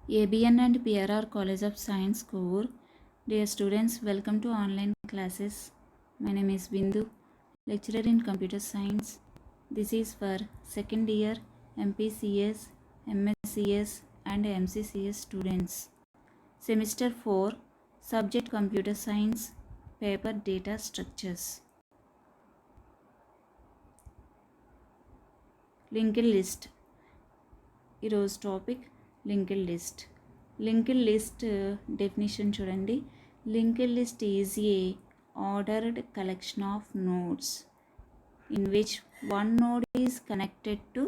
ABN and PRR College of Science Kovur. Dear students, welcome to online classes. My name is Bindu, lecturer in computer science. This is for second year MPCS, MSCS and MCCS students. Semester 4, subject computer science, paper data structures. Linked list. ఈరోజు topic linked list. Linked list definition చూడండి. Linked list is a ordered collection of nodes in which one node is connected to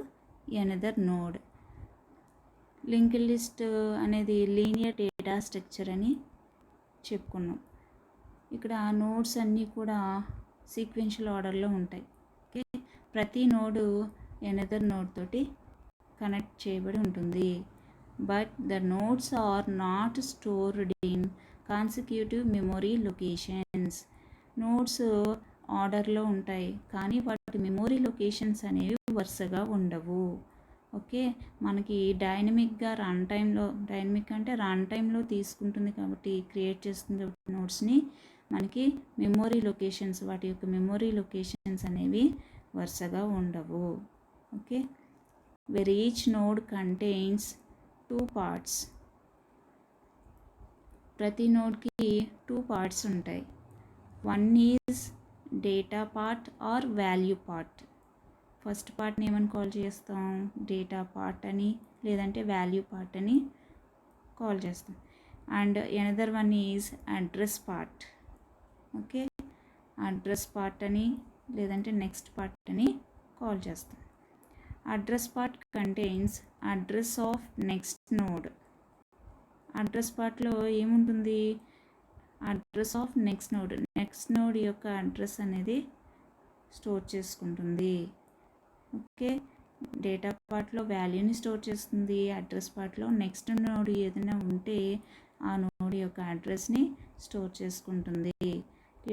another node. Linked list అనేది linear data structure అని చెప్పుకున్నాం. ఇక్కడ nodes అన్నీ కూడా sequential ఆర్డర్లో ఉంటాయి. ఓకే, ప్రతి నోడు ఎనదర్ నోడ్ తోటి కనెక్ట్ చేయబడి ఉంటుంది. But the nodes are not stored in consecutive memory locations. Nodes ఆర్డర్లో ఉంటాయి కానీ వాటి మెమొరీ లొకేషన్స్ అనేవి వరుసగా ఉండవు. ఓకే, మనకి డైనమిక్గా డైనమిక్ అంటే రన్ టైంలో తీసుకుంటుంది కాబట్టి క్రియేట్ చేస్తుంది కాబట్టి నోడ్స్ని మనకి మెమొరీ లొకేషన్స్, వాటి యొక్క మెమొరీ లొకేషన్స్ అనేవి వరుసగా ఉండవు. Okay, where each node contains two parts. ప్రతి నోడ్కి 2 parts ఉంటాయి. One is data part or value part. First పార్ట్ని ఏమని కాల్ చేస్తాం? డేటా పార్ట్ అని లేదంటే వాల్యూ పార్ట్ అని కాల్ చేస్తాం. And another one is address part. Okay, address part అని లేదంటే నెక్స్ట్ పార్ట్ అని కాల్ చేస్తాం. Address part contains address of next node. Address పార్ట్లో ఏముంటుంది? Address of next node. Next node యొక్క అడ్రస్ అనేది స్టోర్ చేసుకుంటుంది. ఓకే, డేటా పార్ట్లో వాల్యూని స్టోర్ చేస్తుంది. అడ్రస్ పార్ట్లో నెక్స్ట్ నోడ్ ఏదైనా ఉంటే ఆ నోడ్ యొక్క అడ్రస్ని స్టోర్ చేసుకుంటుంది.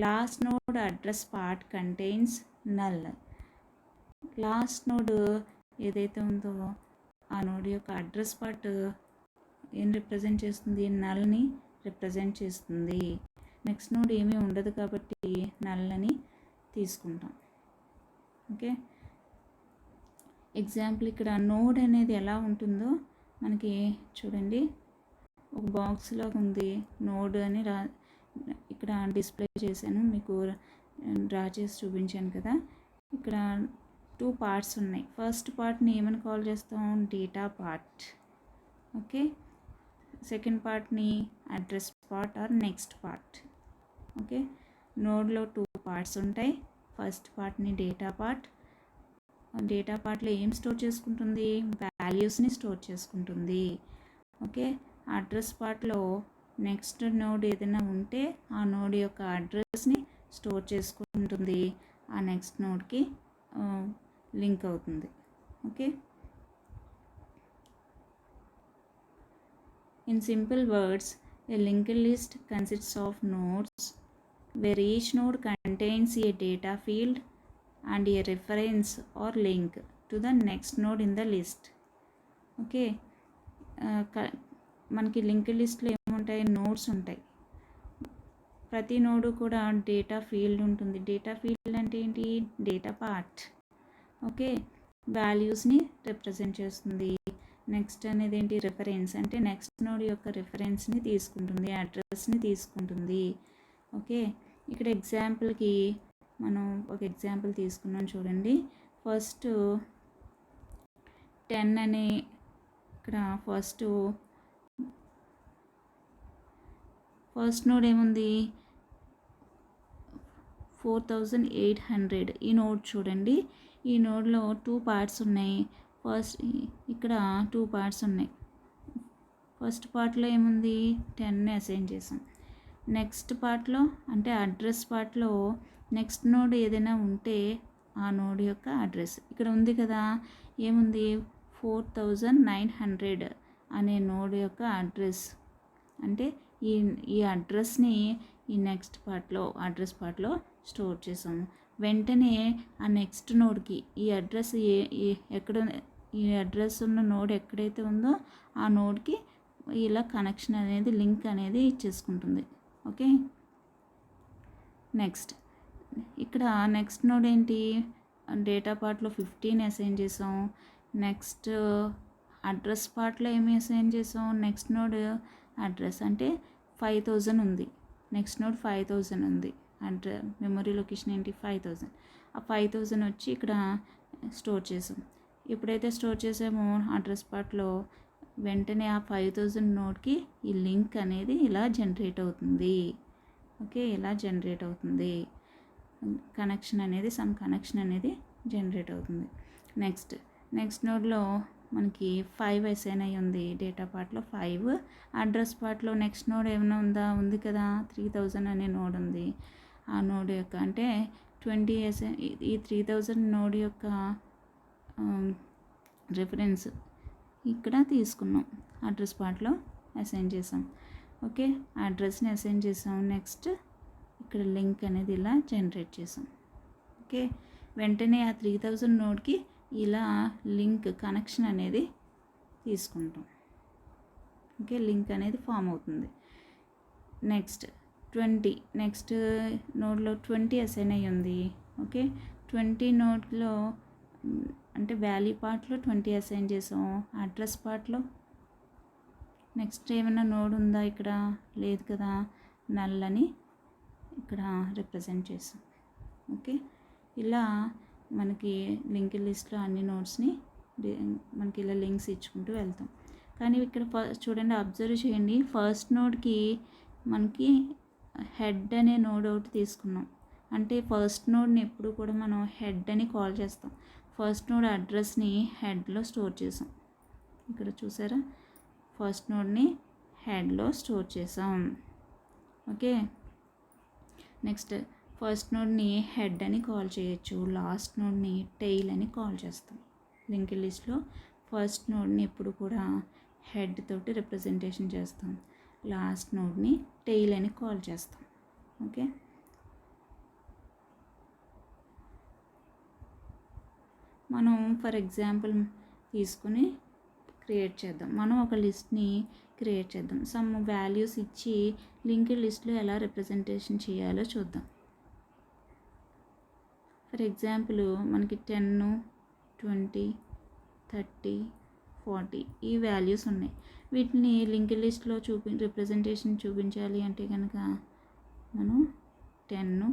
Last node address part contains null. Last node ఏదైతే ఉందో ఆ నోడ్ యొక్క అడ్రస్ పార్ట్ ఏం రిప్రజెంట్ చేస్తుంది? నల్ని రిప్రజెంట్ చేస్తుంది. నెక్స్ట్ నోడ్ ఏమీ ఉండదు కాబట్టి నల్ అని తీసుకుంటాం. ఓకే, ఎగ్జాంపుల్ ఇక్కడ నోడ్ అనేది ఎలా ఉంటుందో మనకి చూడండి. ఒక బాక్స్ లాగా ఉంది, నోడ్ అని ఇక్కడ డిస్ప్లే చేశాను, మీకు డ్రా చేసి చూపించాను కదా. ఇక్కడ 2 parts ఉన్నాయి. ఫస్ట్ పార్ట్ని ఏమని కాల్ చేస్తాం? Data part. ఓకే, సెకండ్ పార్ట్ని address part or next part. Okay, నోడ్లో 2 parts ఉంటాయి. ఫస్ట్ పార్ట్ని డేటా పార్ట్. డేటా పార్ట్లో ఏం స్టోర్ చేసుకుంటుంది? వాల్యూస్ని స్టోర్ చేసుకుంటుంది. ఓకే, అడ్రస్ పార్ట్లో నెక్స్ట్ నోడ్ ఏదైనా ఉంటే ఆ నోడ్ యొక్క అడ్రస్ని స్టోర్ చేసుకుంటుంది. ఆ నెక్స్ట్ నోడ్కి లింక్ అవుతుంది. Okay, in simple words, A linked list consists of nodes where each node contains a data field and a reference or link to the next node in the list. Okay, మనకి linked లిస్ట్లో ఏముంటాయి? Nodes ఉంటాయి. ప్రతి node కూడా data field ఉంటుంది. Data field అంటే ఏంటి? Data part. Okay, వాల్యూస్ని రిప్రజెంట్ చేస్తుంది. నెక్స్ట్ అనేది ఏంటి? రిఫరెన్స్ అంటే నెక్స్ట్ నోడ్ యొక్క రిఫరెన్స్ని తీసుకుంటుంది, అడ్రస్ని తీసుకుంటుంది. ఓకే, ఇక్కడ ఎగ్జాంపుల్కి మనం ఒక ఎగ్జాంపుల్ తీసుకున్నాం చూడండి. ఫస్ట్ 10 అనే ఇక్కడ ఫస్ట్ నోడ్ ఏముంది? 4800. ఈ నోడ్ చూడండి. ఈ నోడ్లో 2 parts ఉన్నాయి. ఫస్ట్ ఇక్కడ 2 parts ఉన్నాయి. ఫస్ట్ పార్ట్లో ఏముంది? 10 అసైన్ చేసాం. నెక్స్ట్ పార్ట్లో అంటే అడ్రస్ పార్ట్లో నెక్స్ట్ నోడ్ ఏదైనా ఉంటే ఆ నోడ్ యొక్క అడ్రస్ ఇక్కడ ఉంది కదా. ఏముంది? 4900 అనే నోడ్ యొక్క అడ్రస్. అంటే ఈ అడ్రస్ని ఈ నెక్స్ట్ పార్ట్లో అడ్రస్ పార్ట్లో స్టోర్ చేసాము. వెంటనే ఆ నెక్స్ట్ నోడ్కి ఈ అడ్రస్ ఎక్కడ, ఈ అడ్రస్ ఉన్న నోడ్ ఎక్కడైతే ఉందో ఆ నోడ్కి ఇలా కనెక్షన్ అనేది లింక్ అనేది ఇచ్చేసుకుంటుంది. ఓకే, నెక్స్ట్ ఇక్కడ నెక్స్ట్ నోడ్ ఏంటి, డేటా పార్ట్లో 15 అసైన్ చేసాం. నెక్స్ట్ అడ్రస్ పార్ట్లో ఏమి అసైన్ చేసాం, నెక్స్ట్ నోడ్ అడ్రస్ అంటే 5000 ఉంది. నెక్స్ట్ నోడ్ 5000 ఉంది. మెమరీ లొకేషన్ ఏంటి 5000. ఆ 5000 వచ్చి ఇక్కడ స్టోర్ చేసాం. ఎప్పుడైతే స్టోర్ చేసామో అడ్రస్ పార్ట్లో వెంటనే ఆ 5000 నోడ్కి ఈ లింక్ అనేది ఇలా జనరేట్ అవుతుంది. ఓకే, ఇలా జనరేట్ అవుతుంది కనెక్షన్ అనేది, కనెక్షన్ అనేది జనరేట్ అవుతుంది. నెక్స్ట్ నోడ్లో మనకి 5 అసైన్ అయ్యి ఉంది. డేటా పార్ట్లో 5, అడ్రస్ పార్ట్లో నెక్స్ట్ నోడ్ ఏమైనా ఉందా, ఉంది కదా, 3000 అనే నోడ్ ఉంది. ఆ నోడ్ యొక్క అంటే 20 అసైన్, ఈ 3000 నోడ్ యొక్క రిఫరెన్స్ ఇక్కడ తీసుకున్నాం, అడ్రస్ పార్ట్లో అసైన్ చేసాం. ఓకే, అడ్రస్ని అసైన్ చేసాం. నెక్స్ట్ ఇక్కడ లింక్ అనేది ఇలా జనరేట్ చేసాం. ఓకే, వెంటనే ఆ 3000 నోడ్కి ఇలా లింక్ కనెక్షన్ అనేది తీసుకుంటాం. ఓకే, లింక్ అనేది ఫామ్ అవుతుంది. నెక్స్ట్ నోడ్లో 20 అసైన్ అయ్యి ఉంది. ఓకే, 20 నోడ్లో అంటే వాల్యూ పార్ట్లో 20 అసైన్ చేసాం. అడ్రస్ పార్ట్లో నెక్స్ట్ ఏమైనా నోడ్ ఉందా, ఇక్కడ లేదు కదా, నల్ అని ఇక్కడ రిప్రజెంట్ చేసాం. ఓకే, ఇలా మనకి లింక్ లిస్ట్లో అన్ని నోడ్స్ని మనకి ఇలా లింక్స్ ఇచ్చుకుంటూ వెళ్తాం. కానీ ఇక్కడ చూడండి, అబ్జర్వ్ చేయండి, ఫస్ట్ నోడ్కి మనకి హెడ్ అనే నోడ్ ఒకటి తీసుకున్నాం. అంటే ఫస్ట్ నోడ్ని ఎప్పుడు కూడా మనం హెడ్ అని కాల్ చేస్తాం. ఫస్ట్ నోడ్ అడ్రస్ని హెడ్లో స్టోర్ చేసాం. ఇక్కడ చూసారా, ఫస్ట్ నోడ్ని హెడ్లో స్టోర్ చేసాం. ఓకే, నెక్స్ట్ ఫస్ట్ నోడ్ని హెడ్ అని కాల్ చేయొచ్చు, లాస్ట్ నోడ్ని టెయిల్ అని కాల్ చేస్తాం. లింక్ లిస్ట్లో ఫస్ట్ నోడ్ని ఎప్పుడు కూడా హెడ్ తోటి రిప్రజెంటేషన్ చేస్తాం, లాస్ట్ నోడ్ని టెయిల్ అని కాల్ చేస్తాం. ఓకే, మనం ఫర్ ఎగ్జాంపుల్ తీసుకుని క్రియేట్ చేద్దాం. మనం ఒక లిస్ట్ని క్రియేట్ చేద్దాం. సమ్ వాల్యూస్ ఇచ్చి లింక్ లిస్ట్లో ఎలా రిప్రజెంటేషన్ చేయాలో చూద్దాం. ఫర్ ఎగ్జాంపుల్ మనకి 10, 20, 30, 40 ఈ వాల్యూస్ ఉన్నాయి. వీటిని లింక్ లిస్ట్లో రిప్రజెంటేషన్ చూపించాలి అంటే కనుక మనం 10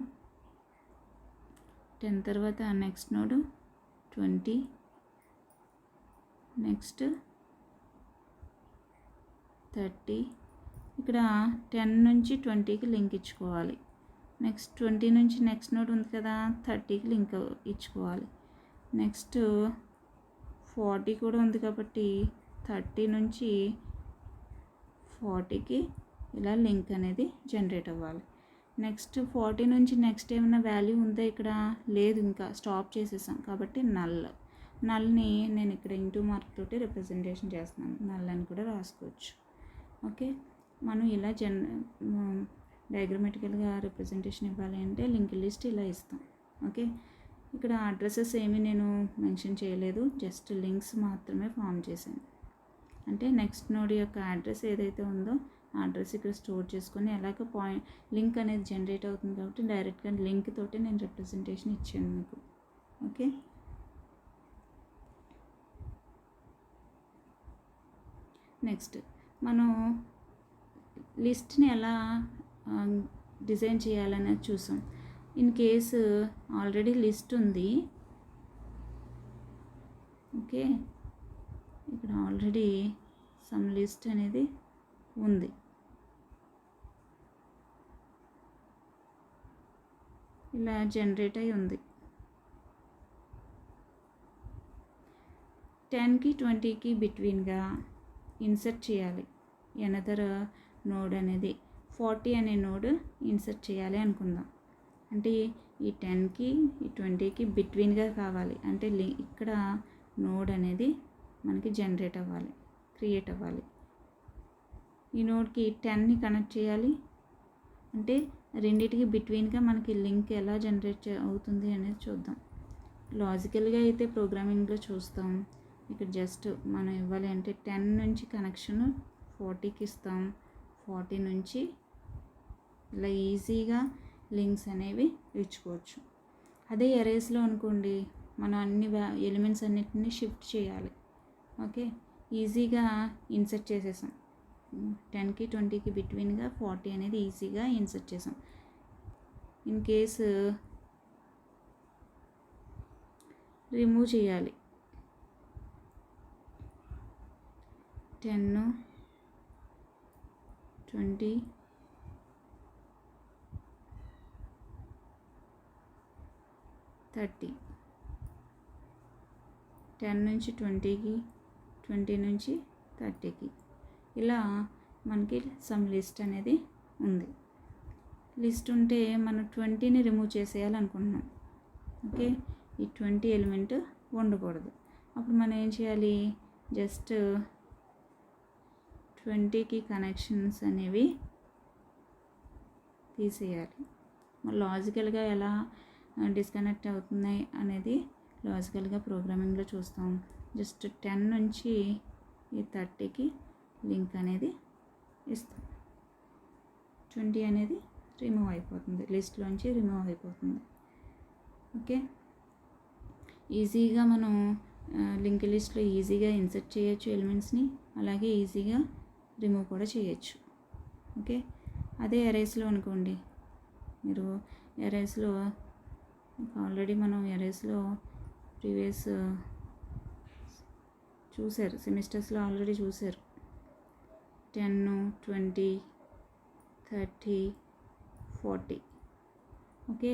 తర్వాత నెక్స్ట్ నోడ్ 20, నెక్స్ట్ 30, ఇక్కడ 10 నుంచి 20కి లింక్ ఇచ్చుకోవాలి. నెక్స్ట్ 20 నుంచి నెక్స్ట్ నోడ్ ఉంది కదా, 30కి లింక్ ఇచ్చుకోవాలి. నెక్స్ట్ 40 కూడా ఉంది కాబట్టి 30 నుంచి 40కి ఇలా లింక్ అనేది జనరేట్ అవ్వాలి. నెక్స్ట్ 40 నుంచి నెక్స్ట్ ఏమైనా వాల్యూ ఉందా, ఇక్కడ లేదు, ఇంకా స్టాప్ చేసేసాం కాబట్టి నల్ని నేను ఇక్కడ ఇంటూ మార్క్ తోటి రిప్రజెంటేషన్ చేస్తున్నాను. నల్ అని కూడా రాసుకోవచ్చు. ఓకే, మనం ఇలా డయాగ్రమెటికల్గా రిప్రజెంటేషన్ ఇవ్వాలి అంటే లింక్ లిస్ట్ ఇలా ఇస్తాం. ఓకే, ఇక్కడ అడ్రసెస్ ఏమీ నేను మెన్షన్ చేయలేదు, జస్ట్ లింక్స్ మాత్రమే ఫామ్ చేశాను. అంటే నెక్స్ట్ నోడ్ యొక్క అడ్రస్ ఏదైతే ఉందో ఆ అడ్రస్ ఇక్కడ స్టోర్ చేసుకొని ఎలాగ లింక్ అనేది జనరేట్ అవుతుంది కాబట్టి డైరెక్ట్గా లింక్ తోటి నేను రిప్రజెంటేషన్ ఇచ్చాను మీకు. ఓకే, నెక్స్ట్ మనం లిస్ట్ని ఎలా డిజైన్ చేయాలనేది చూసాం. ఇన్ కేసు ఆల్రెడీ లిస్ట్ ఉంది. ఓకే, ఇక్కడ ఆల్రెడీ సమ్ లిస్ట్ అనేది ఉంది. ఇలా జనరేట్ అయి ఉంది. 10కి 20కి బిట్వీన్గా ఇన్సర్ట్ చేయాలి ఎనదర్ నోడ్ అనేది 40 అనే నోడ్ ఇన్సర్ట్ చేయాలి అనుకుందాం. అంటే ఈ 10కి ఈ 20కి బిట్వీన్గా కావాలి. అంటే ఇక్కడ నోడ్ అనేది మనకి జనరేట్ అవ్వాలి, క్రియేట్ అవ్వాలి. ఈ నోడ్కి 10ని కనెక్ట్ చేయాలి. అంటే రెండింటికి బిట్వీన్గా మనకి లింక్ ఎలా జనరేట్ అవుతుంది అనేది చూద్దాం. లాజికల్గా అయితే ప్రోగ్రామింగ్లో చూస్తాం. ఇక్కడ జస్ట్ మనం ఇవ్వాలి అంటే 10 నుంచి కనెక్షన్ 40కి ఇస్తాం. 40 నుంచి ఇలా ఈజీగా లింక్స్ అనేవి ఇచ్చుకోవచ్చు. అదే ఎరేస్లో అనుకోండి, మనం అన్ని ఎలిమెంట్స్ అన్నిటిని షిఫ్ట్ చేయాలి. ఓకే, ఈజీగా ఇన్సర్ట్ చేసేసాం. 10కి 20కి బిట్వీన్గా 40 అనేది ఈజీగా ఇన్సర్ట్ చేసాం. ఇన్ కేసు రిమూవ్ చేయాలి, 10, 20, 30, 10 నుంచి 20కి, 20 నుంచి 30కి, ఇలా మనకి సమ్ లిస్ట్ అనేది ఉంది. లిస్ట్ ఉంటే మనం 20ని రిమూవ్ చేసేయాలనుకుంటున్నాం. ఓకే, ఈ 20 ఎలిమెంట్ ఉండకూడదు. అప్పుడు మనం ఏం చేయాలి, జస్ట్ 20కి కనెక్షన్స్ అనేవి తీసేయాలి. మరి లాజికల్గా ఎలా డిస్కనెక్ట్ అవుతున్నాయి అనేది లాజికల్గా ప్రోగ్రామింగ్లో చూస్తాం. జస్ట్ 10 నుంచి ఈ 30కి లింక్ అనేది ఇస్తాం. 20 అనేది రిమూవ్ అయిపోతుంది, లిస్ట్లోంచి రిమూవ్ అయిపోతుంది. ఓకే, ఈజీగా మనం లింక్ లిస్ట్లో ఈజీగా ఇన్సర్ట్ చేయొచ్చు ఎలిమెంట్స్ని, అలాగే ఈజీగా రిమూవ్ కూడా చేయొచ్చు. ఓకే, అదే ఎరేస్లో అనుకోండి, మీరు ఎరేస్లో ఆల్రెడీ మనం ఎరేస్లో ప్రీవియస్ చూశారు, సెమిస్టర్స్లో ఆల్రెడీ చూశారు. 10, 20, 30, 40. ఓకే,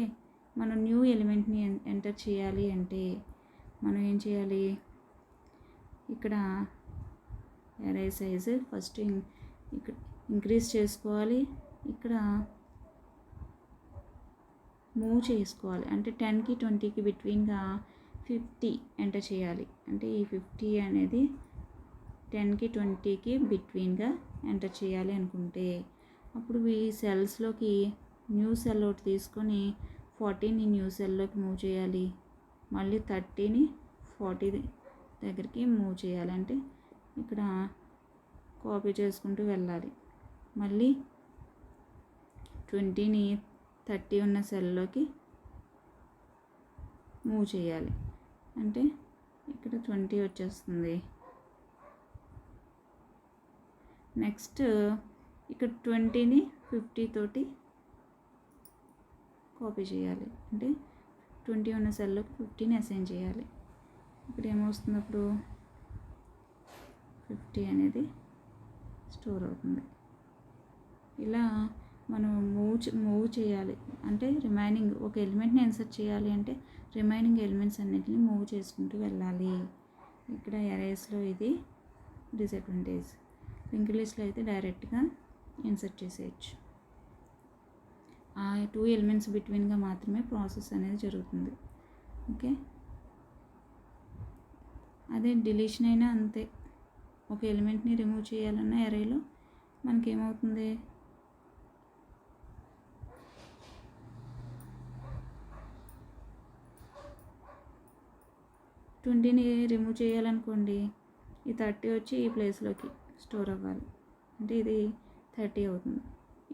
మనం న్యూ ఎలిమెంట్ని ఎంటర్ చేయాలి అంటే మనం ఏం చేయాలి, ఇక్కడ అరే సైజు ఫస్ట్ ఇక్కడ ఇంక్రీజ్ చేసుకోవాలి, ఇక్కడ మూవ్ చేసుకోవాలి. అంటే 10కి 20కి బిట్వీన్గా 50 ఎంటర్ చేయాలి. అంటే ఈ 50 అనేది 10కి 20కి బిట్వీన్గా ఎంటర్ చేయాలి అనుకుంటే, అప్పుడు ఈ సెల్స్లోకి న్యూ సెల్ ఒకటి తీసుకొని 40ని న్యూ సెల్లోకి మూవ్ చేయాలి, మళ్ళీ 30ని 40 దగ్గరికి మూవ్ చేయాలి. అంటే ఇక్కడ కాపీ చేసుకుంటూ వెళ్ళాలి. మళ్ళీ 20ని 30 ఉన్న సెల్లోకి మూవ్ చేయాలి. అంటే ఇక్కడ 20 వచ్చేస్తుంది. నెక్స్ట్ ఇక్కడ 20ని 50 తోటి కాపీ చేయాలి. అంటే 20 ఉన్న సెల్లోకి 50ని అసైన్ చేయాలి. ఇప్పుడు ఏమొస్తుంది, అప్పుడు 50 అనేది స్టోర్ అవుతుంది. ఇలా మనం మూవ్ చేయాలి. అంటే రిమైనింగ్ ఒక ఎలిమెంట్ని ఇన్సర్ట్ చేయాలి అంటే రిమైనింగ్ ఎలిమెంట్స్ అన్నిటిని మూవ్ చేసుకుంటూ వెళ్ళాలి. ఇక్కడ ఎరేస్లో ఇది డిసడ్వాంటేజ్. లింక్ లిస్ట్లో అయితే డైరెక్ట్గా ఇన్సర్ట్ చేసేయచ్చు. ఆ 2 ఎలిమెంట్స్ బిట్వీన్గా మాత్రమే ప్రాసెస్ అనేది జరుగుతుంది. ఓకే, అదే డిలీషన్ అయినా అంతే. ఒక ఎలిమెంట్ని రిమూవ్ చేయాలన్న ఎరేలో మనకేమవుతుంది, ట్వంటీని రిమూవ్ చేయాలనుకోండి, ఈ 30 వచ్చి ఈ ప్లేస్లోకి స్టోర్ అవ్వాలి. అంటే ఇది 30 అవుతుంది.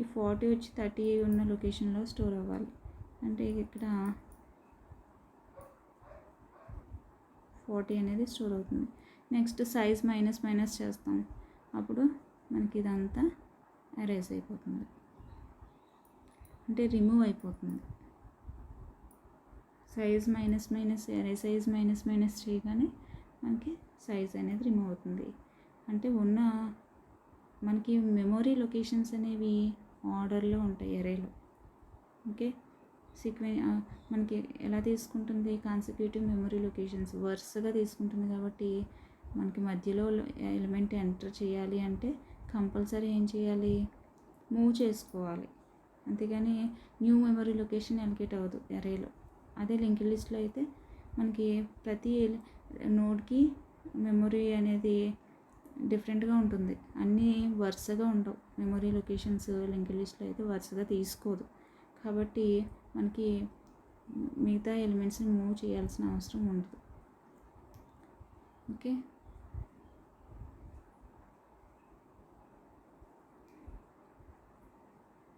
ఈ 40 వచ్చి 30 ఉన్న లొకేషన్లో స్టోర్ అవ్వాలి. అంటే ఇక్కడ 40 అనేది స్టోర్ అవుతుంది. నెక్స్ట్ సైజ్ మైనస్ చేస్తాం, అప్పుడు మనకి ఇదంతా ఎరేజ్ అయిపోతుంది, అంటే రిమూవ్ అయిపోతుంది. సైజ్ మైనస్ ఎరే సైజ్ మైనస్ చేయగానే మనకి సైజ్ అనేది రిమూవ్ అవుతుంది. అంటే ఉన్న మనకి మెమొరీ లొకేషన్స్ అనేవి ఆర్డర్లో ఉంటాయి ఎరేలో. ఓకే, మనకి ఎలా తీసుకుంటుంది, కాన్సిక్యూటివ్ మెమొరీ లొకేషన్స్ వరుసగా తీసుకుంటుంది. కాబట్టి మనకి మధ్యలో ఎలిమెంట్ ఎంటర్ చేయాలి అంటే కంపల్సరీ ఏం చేయాలి, మూవ్ చేసుకోవాలి. అంతేగాని న్యూ మెమొరీ లొకేషన్ ఎలికేట్ అవ్వదు ఎరేలో. అదే లింక్ లిస్ట్లో అయితే మనకి ప్రతి నోడ్కి మెమొరీ అనేది డిఫరెంట్గా ఉంటుంది. అన్నీ వరుసగా ఉండవు. మెమొరీ లొకేషన్స్ లింక్ లిస్ట్లో అయితే వరుసగా తీసుకోదు. కాబట్టి మనకి మిగతా ఎలిమెంట్స్ని మూవ్ చేయాల్సిన అవసరం ఉండదు. ఓకే,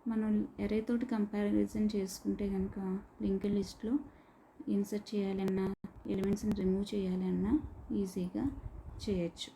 మనం ఎరే తోటి కంపారిజన్ చేసుకుంటే కనుక లింక్డ్ లిస్ట్లో ఇన్సర్ట్ చేయాలన్నా ఎలిమెంట్స్ని రిమూవ్ చేయాలన్నా ఈజీగా చేయొచ్చు.